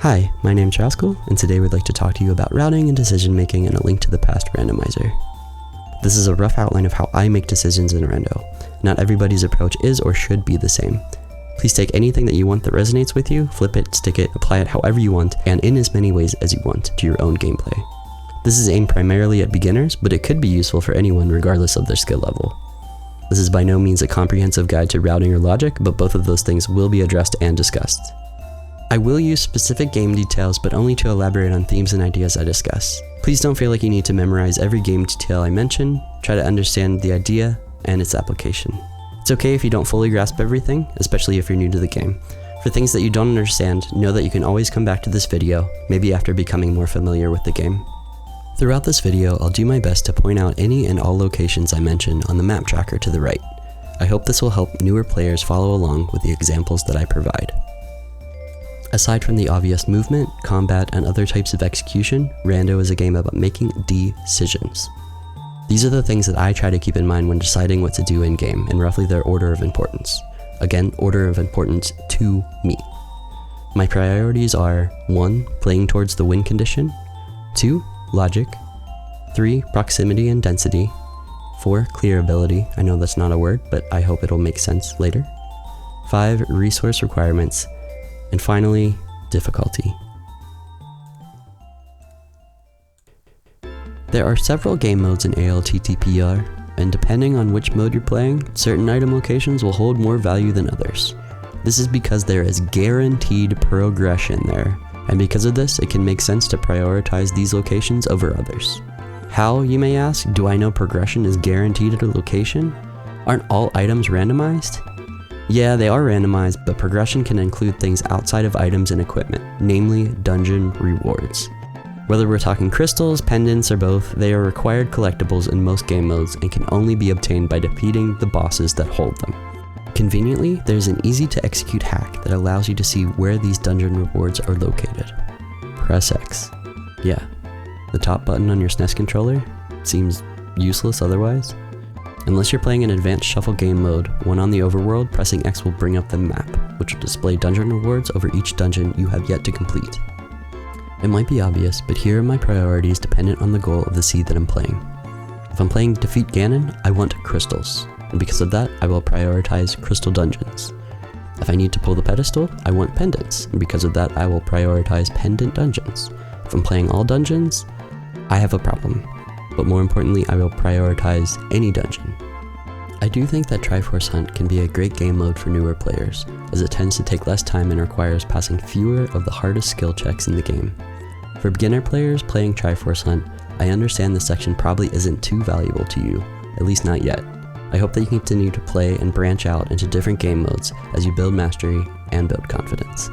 Hi, my name's Rascal, and today we'd like to talk to you about routing and decision making and a link to the past randomizer. This is a rough outline of how I make decisions in Rando. Not everybody's approach is or should be the same. Please take anything that you want that resonates with you, flip it, stick it, apply it however you want, and in as many ways as you want to your own gameplay. This is aimed primarily at beginners, but it could be useful for anyone regardless of their skill level. This is by no means a comprehensive guide to routing or logic, but both of those things will be addressed and discussed. I will use specific game details, but only to elaborate on themes and ideas I discuss. Please don't feel like you need to memorize every game detail I mention. Try to understand the idea and its application. It's okay if you don't fully grasp everything, especially if you're new to the game. For things that you don't understand, know that you can always come back to this video, maybe after becoming more familiar with the game. Throughout this video, I'll do my best to point out any and all locations I mention on the map tracker to the right. I hope this will help newer players follow along with the examples that I provide. Aside from the obvious movement, combat, and other types of execution, Rando is a game about making decisions. These are the things that I try to keep in mind when deciding what to do in-game, in roughly their order of importance. Again, order of importance to me. My priorities are 1. Playing towards the win condition, 2. Logic, 3. Proximity and density, 4. Clearability, I know that's not a word, but I hope it'll make sense later, 5. Resource requirements, and finally, difficulty. There are several game modes in ALttPR, and depending on which mode you're playing, certain item locations will hold more value than others. This is because there is guaranteed progression there, and because of this, it can make sense to prioritize these locations over others. How, you may ask, do I know progression is guaranteed at a location? Aren't all items randomized? Yeah, they are randomized, but progression can include things outside of items and equipment, namely dungeon rewards. Whether we're talking crystals, pendants, or both, they are required collectibles in most game modes and can only be obtained by defeating the bosses that hold them. Conveniently, there's an easy to execute hack that allows you to see where these dungeon rewards are located. Press X. Yeah, the top button on your SNES controller seems useless otherwise. Unless you're playing an advanced shuffle game mode, one on the overworld, pressing X will bring up the map, which will display dungeon rewards over each dungeon you have yet to complete. It might be obvious, but here are my priorities dependent on the goal of the seed that I'm playing. If I'm playing Defeat Ganon, I want crystals, and because of that, I will prioritize crystal dungeons. If I need to pull the pedestal, I want pendants, and because of that, I will prioritize pendant dungeons. If I'm playing all dungeons, I have a problem. But more importantly, I will prioritize any dungeon. I do think that Triforce Hunt can be a great game mode for newer players, as it tends to take less time and requires passing fewer of the hardest skill checks in the game. For beginner players playing Triforce Hunt, I understand this section probably isn't too valuable to you, at least not yet. I hope that you continue to play and branch out into different game modes as you build mastery and build confidence.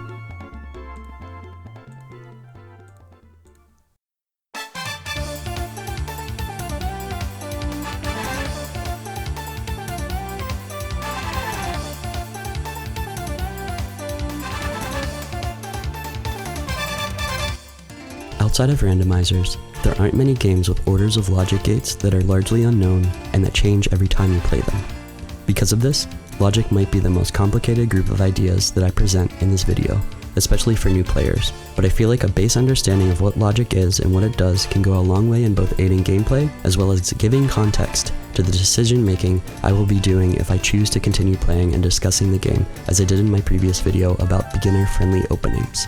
Outside of randomizers, there aren't many games with orders of logic gates that are largely unknown and that change every time you play them. Because of this, logic might be the most complicated group of ideas that I present in this video, especially for new players, but I feel like a base understanding of what logic is and what it does can go a long way in both aiding gameplay as well as giving context to the decision making I will be doing if I choose to continue playing and discussing the game, as I did in my previous video about beginner-friendly openings.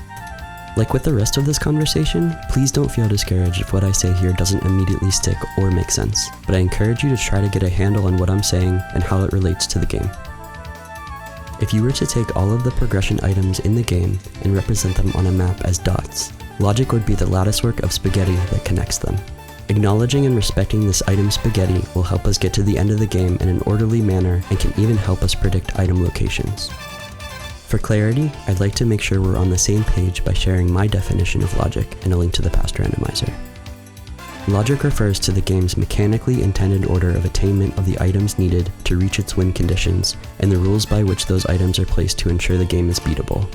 Like with the rest of this conversation, please don't feel discouraged if what I say here doesn't immediately stick or make sense, but I encourage you to try to get a handle on what I'm saying and how it relates to the game. If you were to take all of the progression items in the game and represent them on a map as dots, logic would be the latticework of spaghetti that connects them. Acknowledging and respecting this item spaghetti will help us get to the end of the game in an orderly manner and can even help us predict item locations. For clarity, I'd like to make sure we're on the same page by sharing my definition of logic and a link to the past randomizer. Logic refers to the game's mechanically intended order of attainment of the items needed to reach its win conditions and the rules by which those items are placed to ensure the game is beatable.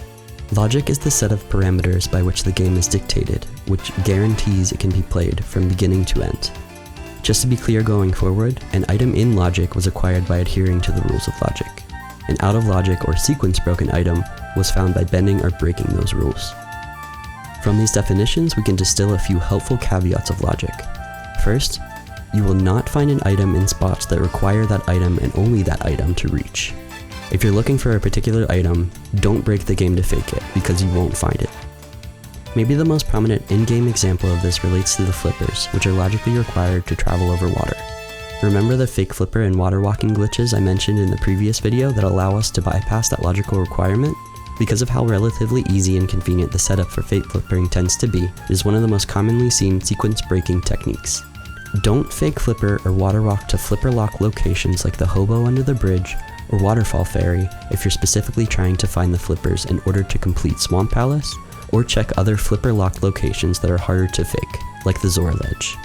Logic is the set of parameters by which the game is dictated, which guarantees it can be played from beginning to end. Just to be clear going forward, an item in logic was acquired by adhering to the rules of logic. An out of logic or sequence broken item was found by bending or breaking those rules. From these definitions, we can distill a few helpful caveats of logic. First, you will not find an item in spots that require that item and only that item to reach. If you're looking for a particular item, don't break the game to fake it, because you won't find it. Maybe the most prominent in-game example of this relates to the flippers, which are logically required to travel over water. Remember the fake flipper and water walking glitches I mentioned in the previous video that allow us to bypass that logical requirement? Because of how relatively easy and convenient the setup for fake flippering tends to be, it is one of the most commonly seen sequence breaking techniques. Don't fake flipper or water walk to flipper lock locations like the hobo under the bridge or waterfall ferry if you're specifically trying to find the flippers in order to complete Swamp Palace, or check other flipper lock locations that are harder to fake, like the Zor Ledge.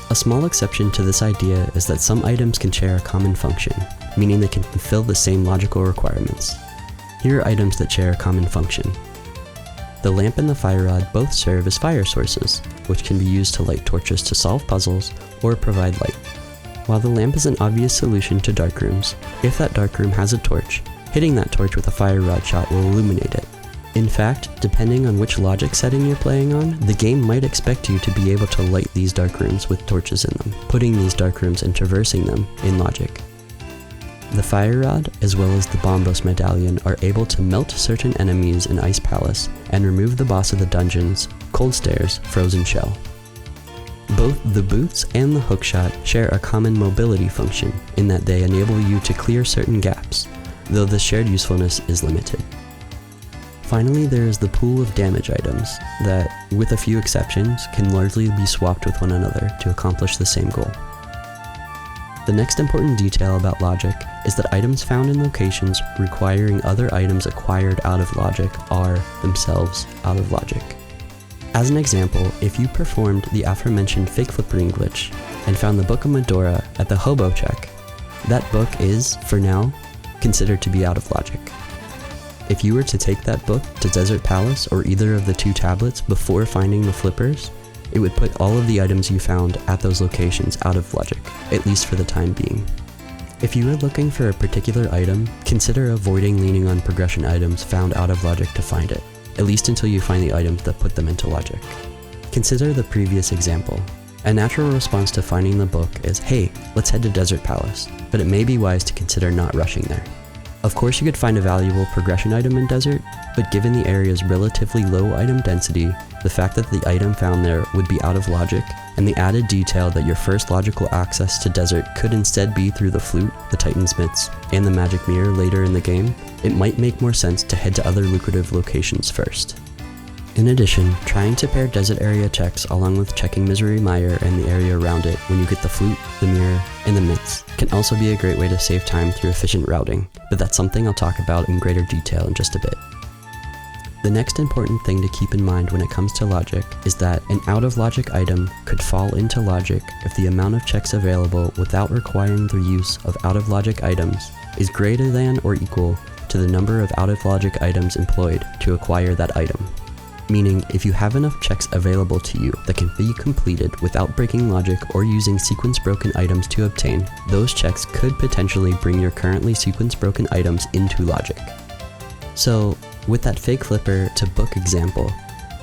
A small exception to this idea is that some items can share a common function, meaning they can fulfill the same logical requirements. Here are items that share a common function. The lamp and the fire rod both serve as fire sources, which can be used to light torches to solve puzzles or provide light. While the lamp is an obvious solution to dark rooms, if that dark room has a torch, hitting that torch with a fire rod shot will illuminate it. In fact, depending on which logic setting you're playing on, the game might expect you to be able to light these dark rooms with torches in them, putting these dark rooms and traversing them in logic. The fire rod, as well as the Bombos medallion, are able to melt certain enemies in Ice Palace and remove the boss of the dungeons, Cold Stairs, Frozen Shell. Both the boots and the hookshot share a common mobility function in that they enable you to clear certain gaps, though the shared usefulness is limited. Finally, there is the pool of damage items that, with a few exceptions, can largely be swapped with one another to accomplish the same goal. The next important detail about logic is that items found in locations requiring other items acquired out of logic are, themselves, out of logic. As an example, if you performed the aforementioned fake flippering glitch and found the Book of Medora at the Hobo check, that book is, for now, considered to be out of logic. If you were to take that book to Desert Palace or either of the two tablets before finding the flippers, it would put all of the items you found at those locations out of logic, at least for the time being. If you are looking for a particular item, consider avoiding leaning on progression items found out of logic to find it, at least until you find the items that put them into logic. Consider the previous example. A natural response to finding the book is, hey, let's head to Desert Palace, but it may be wise to consider not rushing there. Of course you could find a valuable progression item in Desert, but given the area's relatively low item density, the fact that the item found there would be out of logic, and the added detail that your first logical access to Desert could instead be through the flute, the Titan's mitts, and the magic mirror later in the game, it might make more sense to head to other lucrative locations first. In addition, trying to pair desert area checks along with checking Misery Mire and the area around it when you get the flute, the mirror, and the mitts can also be a great way to save time through efficient routing, but that's something I'll talk about in greater detail in just a bit. The next important thing to keep in mind when it comes to logic is that an out-of-logic item could fall into logic if the amount of checks available without requiring the use of out-of-logic items is greater than or equal to the number of out-of-logic items employed to acquire that item. Meaning, if you have enough checks available to you that can be completed without breaking logic or using sequence-broken items to obtain, those checks could potentially bring your currently sequence-broken items into logic. So, with that fake flipper to book example,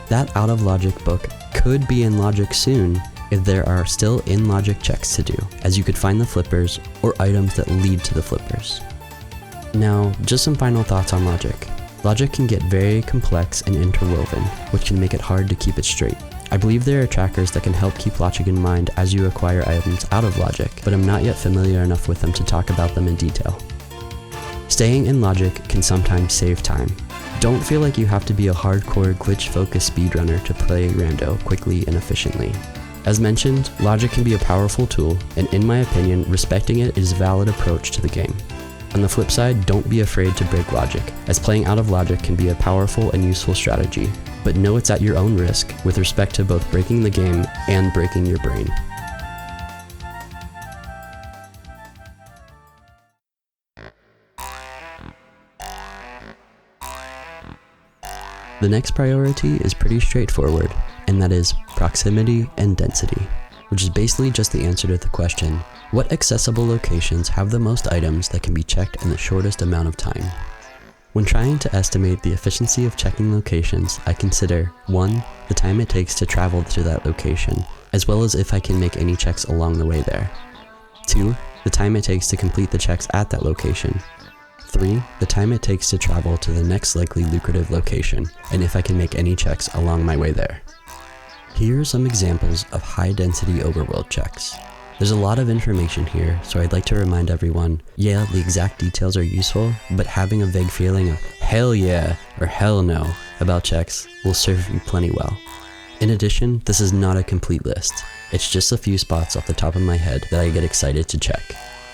that out-of-logic book could be in logic soon if there are still in-logic checks to do, as you could find the flippers or items that lead to the flippers. Now, just some final thoughts on logic. Logic can get very complex and interwoven, which can make it hard to keep it straight. I believe there are trackers that can help keep logic in mind as you acquire items out of logic, but I'm not yet familiar enough with them to talk about them in detail. Staying in logic can sometimes save time. Don't feel like you have to be a hardcore glitch-focused speedrunner to play Rando quickly and efficiently. As mentioned, logic can be a powerful tool, and in my opinion, respecting it is a valid approach to the game. On the flip side, don't be afraid to break logic, as playing out of logic can be a powerful and useful strategy, but know it's at your own risk with respect to both breaking the game and breaking your brain. The next priority is pretty straightforward, and that is proximity and density, which is basically just the answer to the question, what accessible locations have the most items that can be checked in the shortest amount of time? When trying to estimate the efficiency of checking locations, I consider 1. The time it takes to travel to that location, as well as if I can make any checks along the way there. 2. The time it takes to complete the checks at that location. 3. The time it takes to travel to the next likely lucrative location, and if I can make any checks along my way there. Here are some examples of high-density overworld checks. There's a lot of information here, so I'd like to remind everyone, yeah, the exact details are useful, but having a vague feeling of hell yeah or hell no about checks will serve you plenty well. In addition, this is not a complete list. It's just a few spots off the top of my head that I get excited to check.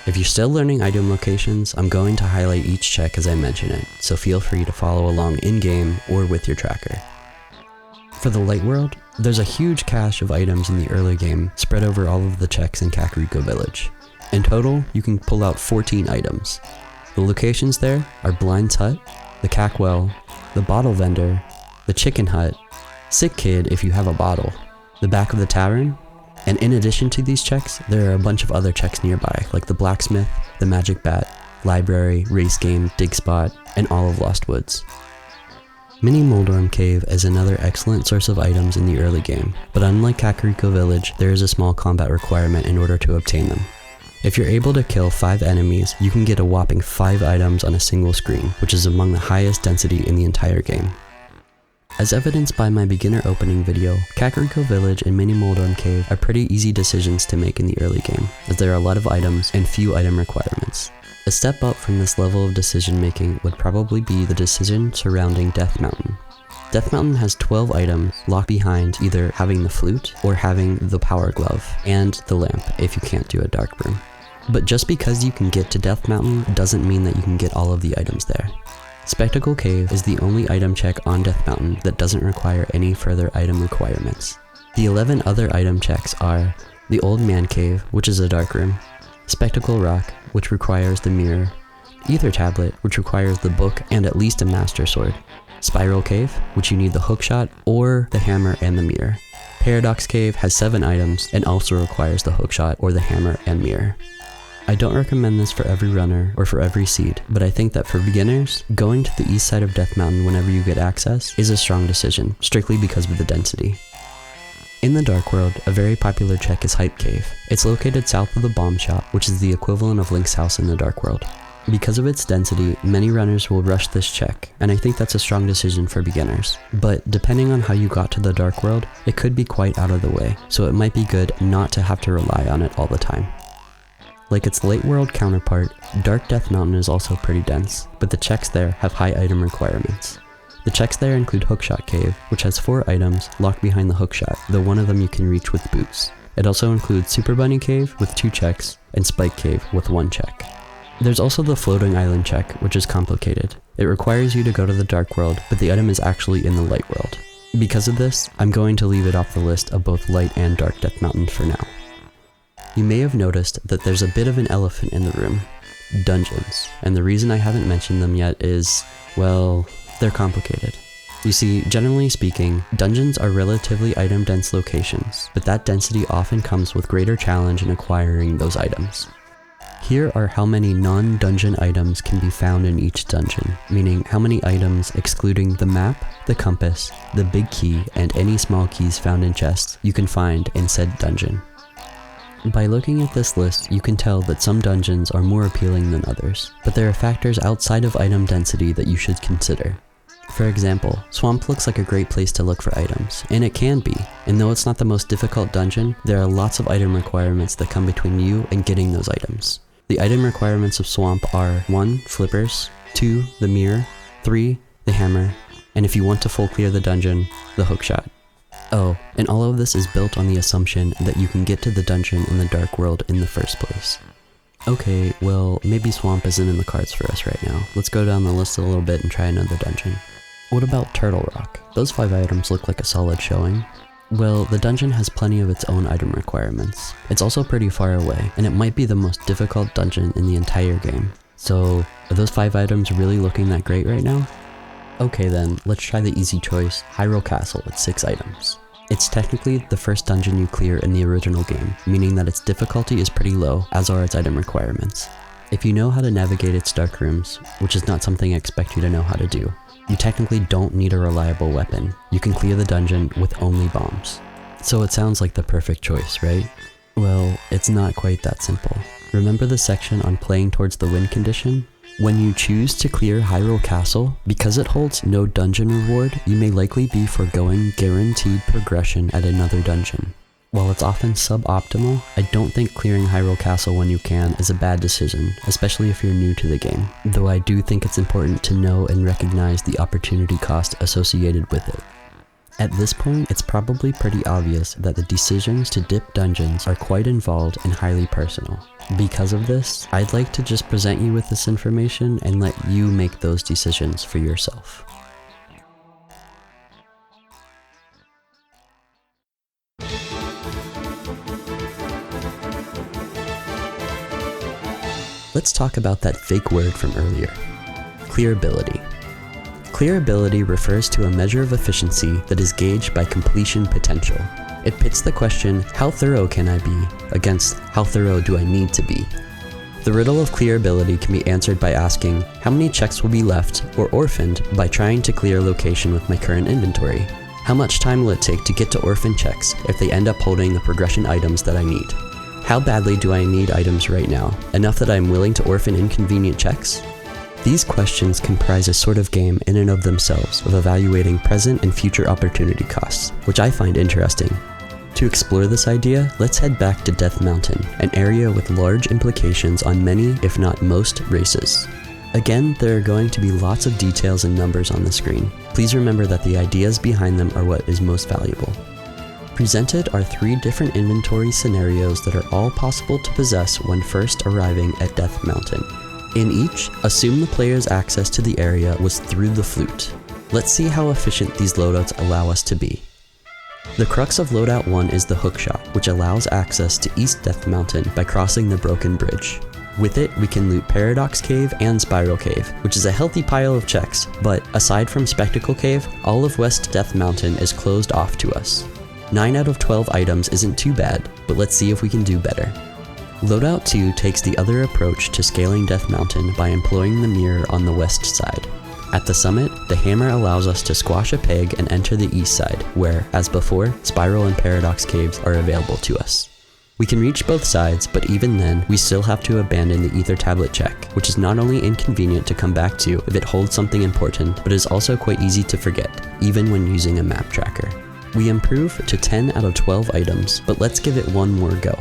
If you're still learning item locations, I'm going to highlight each check as I mention it, so feel free to follow along in-game or with your tracker. For the light world, there's a huge cache of items in the early game spread over all of the checks in Kakariko Village. In total, you can pull out 14 items. The locations there are Blind's Hut, the Cack Well, the Bottle Vendor, the Chicken Hut, Sick Kid if you have a bottle, the back of the tavern, and in addition to these checks, there are a bunch of other checks nearby, like the Blacksmith, the Magic Bat, Library, Race Game, Dig Spot, and all of Lost Woods. Mini Moldorm Cave is another excellent source of items in the early game, but unlike Kakariko Village, there is a small combat requirement in order to obtain them. If you're able to kill 5 enemies, you can get a whopping 5 items on a single screen, which is among the highest density in the entire game. As evidenced by my beginner opening video, Kakariko Village and Mini Moldorm Cave are pretty easy decisions to make in the early game, as there are a lot of items and few item requirements. A step up from this level of decision making would probably be the decision surrounding Death Mountain. Death Mountain has 12 items locked behind either having the flute or having the power glove and the lamp if you can't do a dark room. But just because you can get to Death Mountain doesn't mean that you can get all of the items there. Spectacle Cave is the only item check on Death Mountain that doesn't require any further item requirements. The 11 other item checks are the Old Man Cave, which is a dark room, Spectacle Rock, which requires the mirror, Ether Tablet, which requires the book and at least a Master Sword, Spiral Cave, which you need the hookshot or the hammer and the mirror. Paradox Cave has 7 items and also requires the hookshot or the hammer and mirror. I don't recommend this for every runner or for every seed, but I think that for beginners, going to the east side of Death Mountain whenever you get access is a strong decision, strictly because of the density. In the Dark World, a very popular check is Hype Cave. It's located south of the Bomb Shop, which is the equivalent of Link's house in the Dark World. Because of its density, many runners will rush this check, and I think that's a strong decision for beginners. But depending on how you got to the Dark World, it could be quite out of the way, so it might be good not to have to rely on it all the time. Like its late world counterpart, Dark Death Mountain is also pretty dense, but the checks there have high item requirements. The checks there include Hookshot Cave, which has 4 items locked behind the hookshot, though one of them you can reach with boots. It also includes Super Bunny Cave with 2 checks, and Spike Cave with 1 check. There's also the Floating Island check, which is complicated. It requires you to go to the Dark World, but the item is actually in the Light World. Because of this, I'm going to leave it off the list of both Light and Dark Death Mountain for now. You may have noticed that there's a bit of an elephant in the room. Dungeons. And the reason I haven't mentioned them yet is, well, they're complicated. You see, generally speaking, dungeons are relatively item-dense locations, but that density often comes with greater challenge in acquiring those items. Here are how many non-dungeon items can be found in each dungeon, meaning how many items excluding the map, the compass, the big key, and any small keys found in chests you can find in said dungeon. By looking at this list, you can tell that some dungeons are more appealing than others, but there are factors outside of item density that you should consider. For example, Swamp looks like a great place to look for items, and it can be, and though it's not the most difficult dungeon, there are lots of item requirements that come between you and getting those items. The item requirements of Swamp are 1. Flippers, 2. The mirror, 3. The hammer, and if you want to full clear the dungeon, the hookshot. Oh, and all of this is built on the assumption that you can get to the dungeon in the Dark World in the first place. Okay, well, maybe Swamp isn't in the cards for us right now. Let's go down the list a little bit and try another dungeon. What about Turtle Rock? Those 5 items look like a solid showing. Well, the dungeon has plenty of its own item requirements. It's also pretty far away, and it might be the most difficult dungeon in the entire game. So, are those 5 items really looking that great right now? Okay then, let's try the easy choice, Hyrule Castle with 6 items. It's technically the first dungeon you clear in the original game, meaning that its difficulty is pretty low, as are its item requirements. If you know how to navigate its dark rooms, which is not something I expect you to know how to do, you technically don't need a reliable weapon. You can clear the dungeon with only bombs. So it sounds like the perfect choice, right? Well, it's not quite that simple. Remember the section on playing towards the win condition? When you choose to clear Hyrule Castle, because it holds no dungeon reward, you may likely be foregoing guaranteed progression at another dungeon. While it's often suboptimal, I don't think clearing Hyrule Castle when you can is a bad decision, especially if you're new to the game, though I do think it's important to know and recognize the opportunity cost associated with it. At this point, it's probably pretty obvious that the decisions to dip dungeons are quite involved and highly personal. Because of this, I'd like to just present you with this information and let you make those decisions for yourself. Let's talk about that fake word from earlier, clearability. Clearability refers to a measure of efficiency that is gauged by completion potential. It pits the question, how thorough can I be, against how thorough do I need to be? The riddle of clearability can be answered by asking, how many checks will be left or orphaned by trying to clear a location with my current inventory? How much time will it take to get to orphan checks if they end up holding the progression items that I need? How badly do I need items right now? Enough that I'm willing to orphan inconvenient checks? These questions comprise a sort of game in and of themselves of evaluating present and future opportunity costs, which I find interesting. To explore this idea, let's head back to Death Mountain, an area with large implications on many, if not most, races. Again, there are going to be lots of details and numbers on the screen. Please remember that the ideas behind them are what is most valuable. Presented are 3 different inventory scenarios that are all possible to possess when first arriving at Death Mountain. In each, assume the player's access to the area was through the flute. Let's see how efficient these loadouts allow us to be. The crux of loadout 1 is the hookshot, which allows access to East Death Mountain by crossing the broken bridge. With it, we can loot Paradox Cave and Spiral Cave, which is a healthy pile of checks, but aside from Spectacle Cave, all of West Death Mountain is closed off to us. 9 out of 12 items isn't too bad, but let's see if we can do better. Loadout 2 takes the other approach to scaling Death Mountain by employing the mirror on the west side. At the summit, the hammer allows us to squash a peg and enter the east side, where, as before, Spiral and Paradox Caves are available to us. We can reach both sides, but even then, we still have to abandon the Ether Tablet check, which is not only inconvenient to come back to if it holds something important, but is also quite easy to forget, even when using a map tracker. We improve to 10 out of 12 items, but let's give it one more go.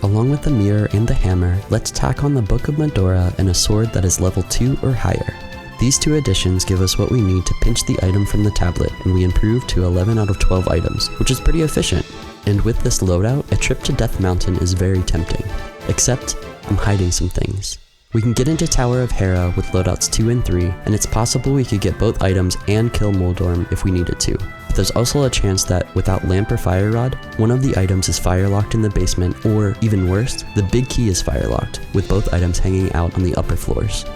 Along with the mirror and the hammer, let's tack on the Book of Medora and a sword that is level 2 or higher. These 2 additions give us what we need to pinch the item from the tablet, and we improve to 11 out of 12 items, which is pretty efficient. And with this loadout, a trip to Death Mountain is very tempting. Except, I'm hiding some things. We can get into Tower of Hera with loadouts 2 and 3, and it's possible we could get both items and kill Moldorm if we needed to. But there's also a chance that, without Lamp or Fire Rod, one of the items is firelocked in the basement, or, even worse, the big key is firelocked, with both items hanging out on the upper floors.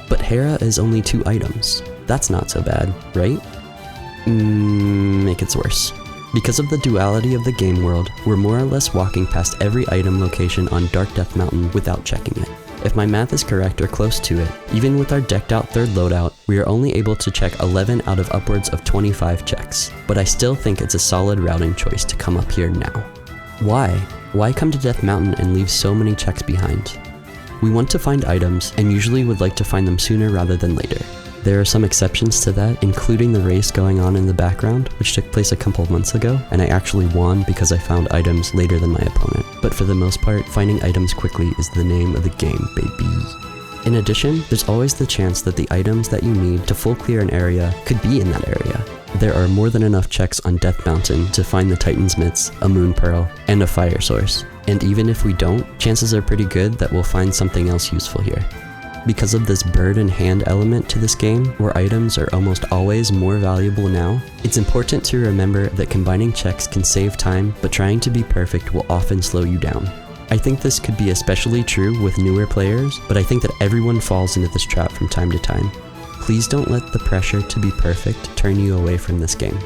But Hera is only 2 items. That's not so bad, right? Make it worse. Because of the duality of the game world, we're more or less walking past every item location on Dark Death Mountain without checking it. If my math is correct or close to it, even with our decked out third loadout, we are only able to check 11 out of upwards of 25 checks. But I still think it's a solid routing choice to come up here now. Why? Why come to Death Mountain and leave so many checks behind? We want to find items, and usually would like to find them sooner rather than later. There are some exceptions to that, including the race going on in the background, which took place a couple months ago, and I actually won because I found items later than my opponent. But for the most part, finding items quickly is the name of the game, baby. In addition, there's always the chance that the items that you need to full clear an area could be in that area. There are more than enough checks on Death Mountain to find the Titan's Mitts, a Moon Pearl, and a Fire Source. And even if we don't, chances are pretty good that we'll find something else useful here. Because of this bird in hand element to this game, where items are almost always more valuable now, it's important to remember that combining checks can save time, but trying to be perfect will often slow you down. I think this could be especially true with newer players, but I think that everyone falls into this trap from time to time. Please don't let the pressure to be perfect turn you away from this game.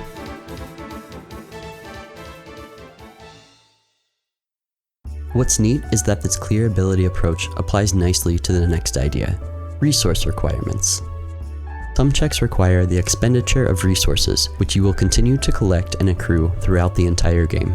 What's neat is that this clearability approach applies nicely to the next idea: resource requirements. Some checks require the expenditure of resources, which you will continue to collect and accrue throughout the entire game.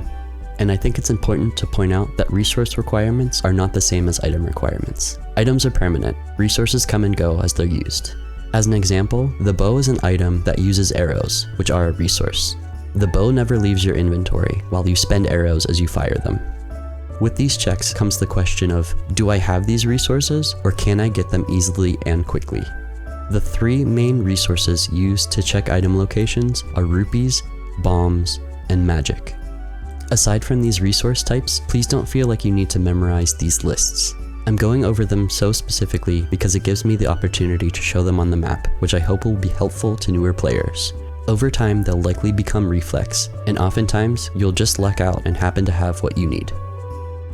And I think it's important to point out that resource requirements are not the same as item requirements. Items are permanent, resources come and go as they're used. As an example, the bow is an item that uses arrows, which are a resource. The bow never leaves your inventory, while you spend arrows as you fire them. With these checks comes the question of, do I have these resources, or can I get them easily and quickly? The three main resources used to check item locations are rupees, bombs, and magic. Aside from these resource types, please don't feel like you need to memorize these lists. I'm going over them so specifically because it gives me the opportunity to show them on the map, which I hope will be helpful to newer players. Over time, they'll likely become reflex, and oftentimes, you'll just luck out and happen to have what you need.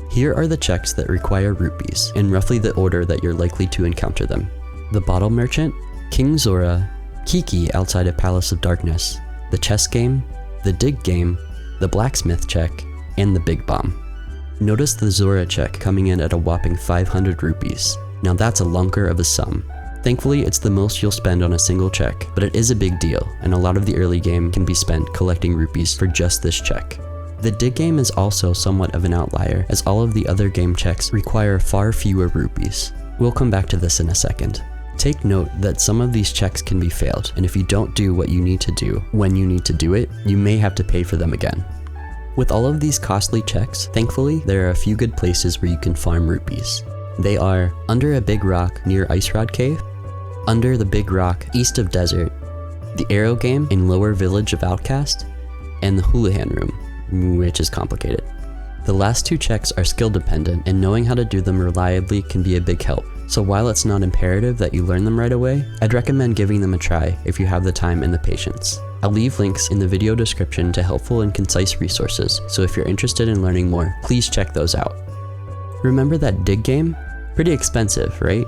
Here are the checks that require rupees, in roughly the order that you're likely to encounter them: the Bottle Merchant, King Zora, Kiki outside of Palace of Darkness, the Chess Game, the Dig Game, the Blacksmith check, and the Big Bomb. Notice the Zora check coming in at a whopping 500 rupees. Now that's a lunker of a sum. Thankfully, it's the most you'll spend on a single check, but it is a big deal, and a lot of the early game can be spent collecting rupees for just this check. The Dig Game is also somewhat of an outlier, as all of the other game checks require far fewer rupees. We'll come back to this in a second. Take note that some of these checks can be failed, and if you don't do what you need to do when you need to do it, you may have to pay for them again. With all of these costly checks, thankfully, there are a few good places where you can farm rupees. They are under a big rock near Ice Rod Cave, under the big rock east of Desert, the Arrow Game in Lower Village of Outcast, and the Houlihan Room, which is complicated. The last two checks are skill dependent, and knowing how to do them reliably can be a big help. So while it's not imperative that you learn them right away, I'd recommend giving them a try if you have the time and the patience. I'll leave links in the video description to helpful and concise resources, so if you're interested in learning more, please check those out. Remember that Dig Game? Pretty expensive, right?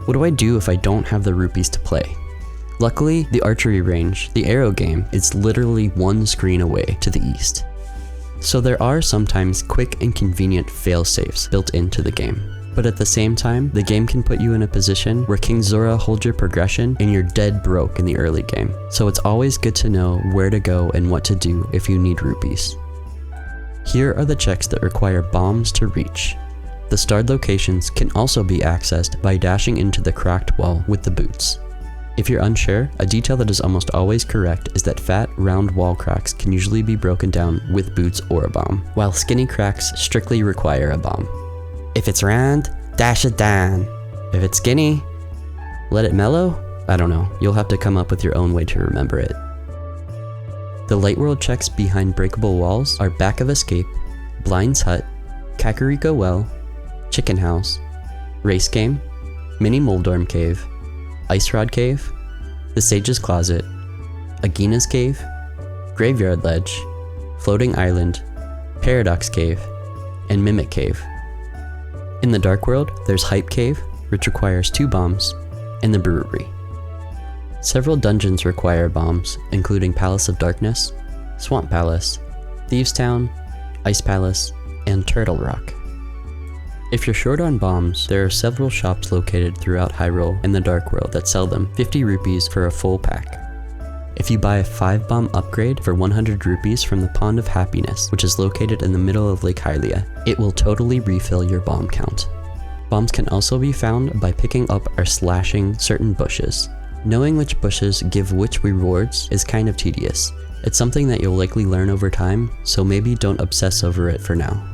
What do I do if I don't have the rupees to play? Luckily, the archery range, the Arrow Game, is literally one screen away to the east. So there are sometimes quick and convenient fail-safes built into the game. But at the same time, the game can put you in a position where King Zora holds your progression and you're dead broke in the early game. So it's always good to know where to go and what to do if you need rupees. Here are the checks that require bombs to reach. The starred locations can also be accessed by dashing into the cracked wall with the boots. If you're unsure, a detail that is almost always correct is that fat, round wall cracks can usually be broken down with boots or a bomb, while skinny cracks strictly require a bomb. If it's round, dash it down. If it's skinny, let it mellow? I don't know, you'll have to come up with your own way to remember it. The light world checks behind breakable walls are Back of Escape, Blind's Hut, Kakariko Well, Chicken House, Race Game, Mini Moldorm Cave, Ice Rod Cave, The Sage's Closet, Agina's Cave, Graveyard Ledge, Floating Island, Paradox Cave, and Mimic Cave. In the Dark World, there's Hype Cave, which requires 2 bombs, and the Brewery. Several dungeons require bombs, including Palace of Darkness, Swamp Palace, Thieves Town, Ice Palace, and Turtle Rock. If you're short on bombs, there are several shops located throughout Hyrule and the Dark World that sell them 50 rupees for a full pack. If you buy a 5-bomb upgrade for 100 rupees from the Pond of Happiness, which is located in the middle of Lake Hylia, it will totally refill your bomb count. Bombs can also be found by picking up or slashing certain bushes. Knowing which bushes give which rewards is kind of tedious. It's something that you'll likely learn over time, so maybe don't obsess over it for now.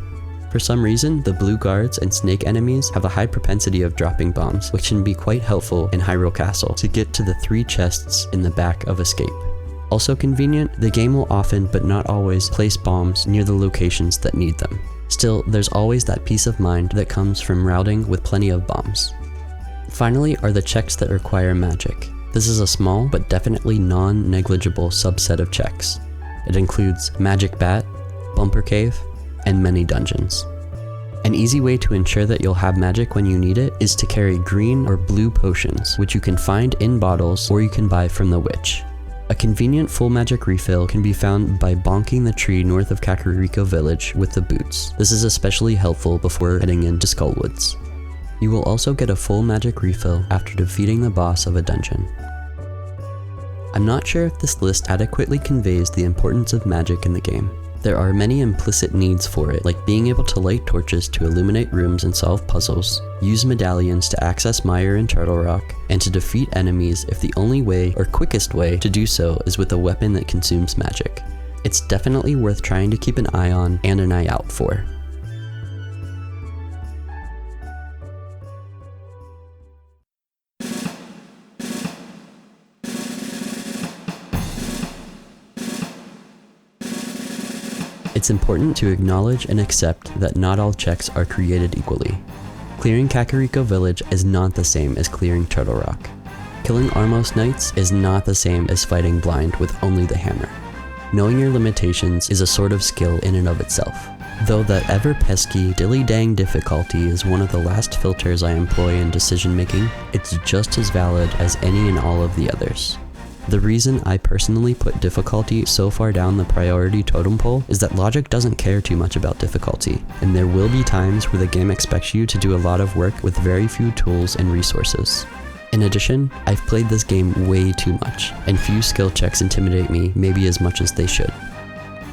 For some reason, the blue guards and snake enemies have a high propensity of dropping bombs, which can be quite helpful in Hyrule Castle to get to the 3 chests in the Back of Escape. Also convenient, the game will often but not always place bombs near the locations that need them. Still, there's always that peace of mind that comes from routing with plenty of bombs. Finally are the checks that require magic. This is a small but definitely non-negligible subset of checks. It includes Magic Bat, Bumper Cave, and many dungeons. An easy way to ensure that you'll have magic when you need it is to carry green or blue potions, which you can find in bottles or you can buy from the witch. A convenient full magic refill can be found by bonking the tree north of Kakariko Village with the boots. This is especially helpful before heading into Skullwoods. You will also get a full magic refill after defeating the boss of a dungeon. I'm not sure if this list adequately conveys the importance of magic in the game. There are many implicit needs for it, like being able to light torches to illuminate rooms and solve puzzles, use medallions to access Mire and Turtle Rock, and to defeat enemies if the only way or quickest way to do so is with a weapon that consumes magic. It's definitely worth trying to keep an eye on and an eye out for. It's important to acknowledge and accept that not all checks are created equally. Clearing Kakariko Village is not the same as clearing Turtle Rock. Killing Armos Knights is not the same as fighting blind with only the hammer. Knowing your limitations is a sort of skill in and of itself. Though that ever-pesky, dilly-dang difficulty is one of the last filters I employ in decision-making, it's just as valid as any and all of the others. The reason I personally put difficulty so far down the priority totem pole is that logic doesn't care too much about difficulty, and there will be times where the game expects you to do a lot of work with very few tools and resources. In addition, I've played this game way too much, and few skill checks intimidate me maybe as much as they should.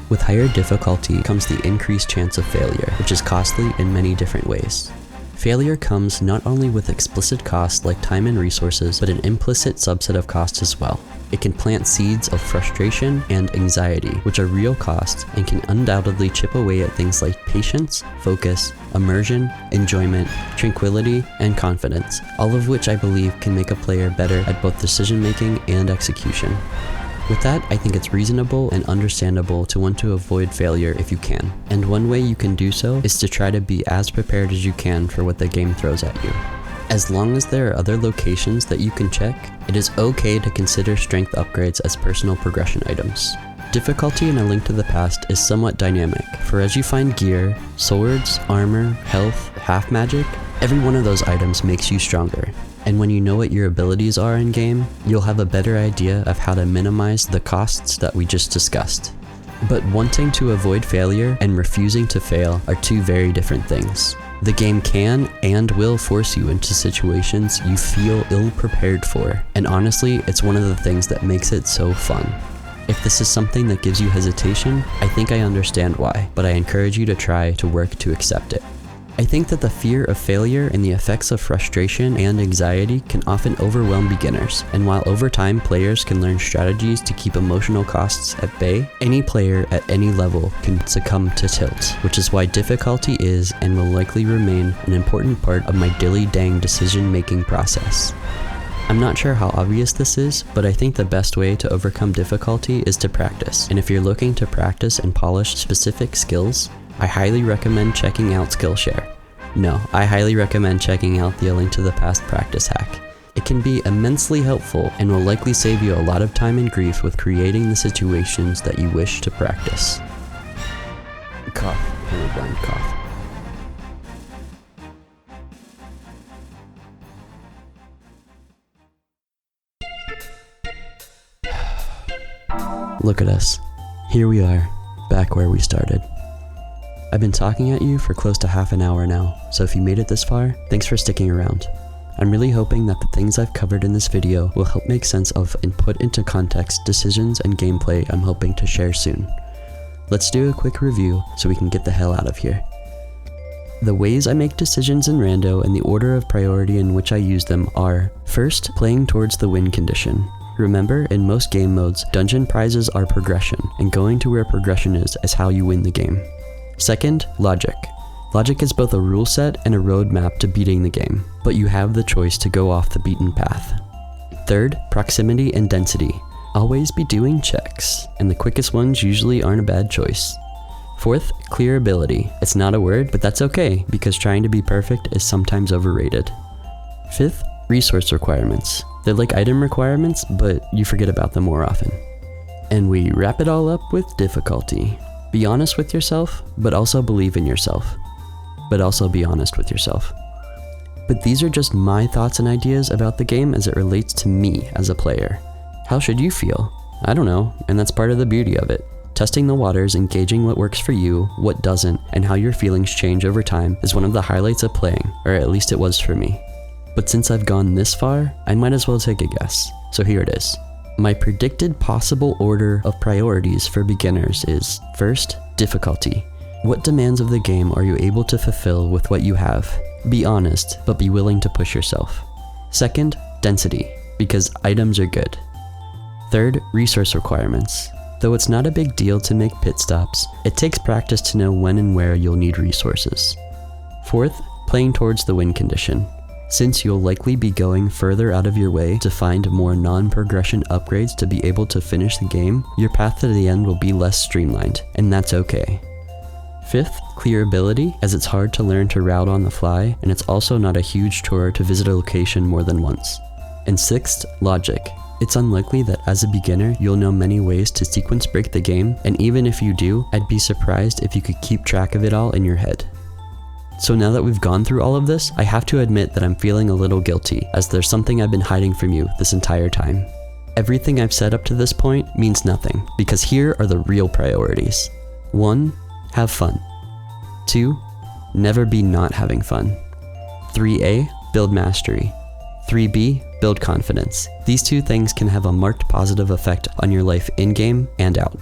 With higher difficulty comes the increased chance of failure, which is costly in many different ways. Failure comes not only with explicit costs like time and resources, but an implicit subset of costs as well. It can plant seeds of frustration and anxiety, which are real costs and can undoubtedly chip away at things like patience, focus, immersion, enjoyment, tranquility, and confidence, all of which I believe can make a player better at both decision making and execution. With that, I think it's reasonable and understandable to want to avoid failure if you can, and one way you can do so is to try to be as prepared as you can for what the game throws at you. As long as there are other locations that you can check, it is okay to consider strength upgrades as personal progression items. Difficulty in A Link to the Past is somewhat dynamic, for as you find gear, swords, armor, health, half magic, every one of those items makes you stronger. And when you know what your abilities are in game, you'll have a better idea of how to minimize the costs that we just discussed. But wanting to avoid failure and refusing to fail are two very different things. The game can and will force you into situations you feel ill-prepared for, and honestly, it's one of the things that makes it so fun. If this is something that gives you hesitation, I think I understand why, but I encourage you to try to work to accept it. I think that the fear of failure and the effects of frustration and anxiety can often overwhelm beginners, and while over time players can learn strategies to keep emotional costs at bay, any player at any level can succumb to tilt, which is why difficulty is and will likely remain an important part of my dilly-dang decision-making process. I'm not sure how obvious this is, but I think the best way to overcome difficulty is to practice, and if you're looking to practice and polish specific skills, I highly recommend checking out Skillshare. No, I highly recommend checking out the A Link to the Past practice hack. It can be immensely helpful and will likely save you a lot of time and grief with creating the situations that you wish to practice. Cough, hammerblind cough. Look at us. Here we are, back where we started. I've been talking at you for close to half an hour now, so if you made it this far, thanks for sticking around. I'm really hoping that the things I've covered in this video will help make sense of and put into context decisions and gameplay I'm hoping to share soon. Let's do a quick review so we can get the hell out of here. The ways I make decisions in Rando and the order of priority in which I use them are: first, playing towards the win condition. Remember, in most game modes, dungeon prizes are progression, and going to where progression is how you win the game. Second, logic. Logic is both a rule set and a roadmap to beating the game, but you have the choice to go off the beaten path. Third, proximity and density. Always be doing checks, and the quickest ones usually aren't a bad choice. Fourth, clearability. It's not a word, but that's okay, because trying to be perfect is sometimes overrated. Fifth, resource requirements. They're like item requirements, but you forget about them more often. And we wrap it all up with difficulty. Be honest with yourself, but also believe in yourself. But also be honest with yourself. But these are just my thoughts and ideas about the game as it relates to me as a player. How should you feel? I don't know, and that's part of the beauty of it. Testing the waters, engaging what works for you, what doesn't, and how your feelings change over time is one of the highlights of playing, or at least it was for me. But since I've gone this far, I might as well take a guess. So here it is. My predicted possible order of priorities for beginners is, first, difficulty. What demands of the game are you able to fulfill with what you have? Be honest, but be willing to push yourself. Second, density, because items are good. Third, resource requirements. Though it's not a big deal to make pit stops, it takes practice to know when and where you'll need resources. Fourth, playing towards the win condition. Since you'll likely be going further out of your way to find more non-progression upgrades to be able to finish the game, your path to the end will be less streamlined, and that's okay. Fifth, clearability, as it's hard to learn to route on the fly, and it's also not a huge chore to visit a location more than once. And sixth, logic. It's unlikely that as a beginner, you'll know many ways to sequence break the game, and even if you do, I'd be surprised if you could keep track of it all in your head. So now that we've gone through all of this, I have to admit that I'm feeling a little guilty, as there's something I've been hiding from you this entire time. Everything I've said up to this point means nothing, because here are the real priorities. 1. Have fun. 2. Never be not having fun. 3A. Build mastery. 3B. Build confidence. These two things can have a marked positive effect on your life in-game and out.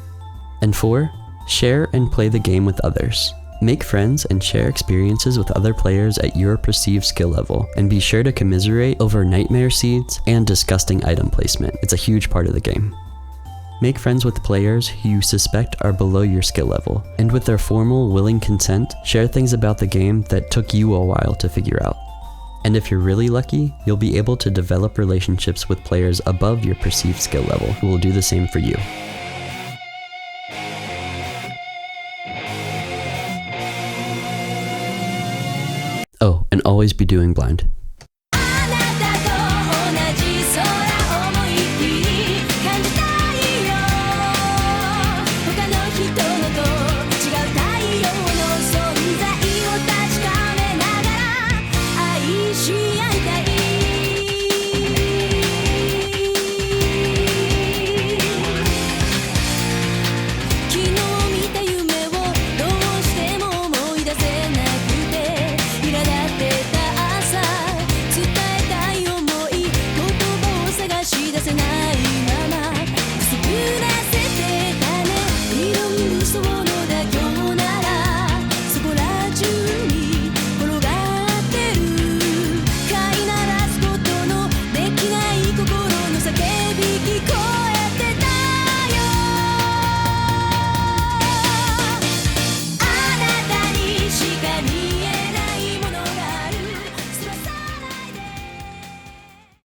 And 4. Share and play the game with others. Make friends and share experiences with other players at your perceived skill level, and be sure to commiserate over nightmare seeds and disgusting item placement. It's a huge part of the game. Make friends with players who you suspect are below your skill level, and with their formal, willing consent, share things about the game that took you a while to figure out. And if you're really lucky, you'll be able to develop relationships with players above your perceived skill level who will do the same for you. Oh, and always be doing blind.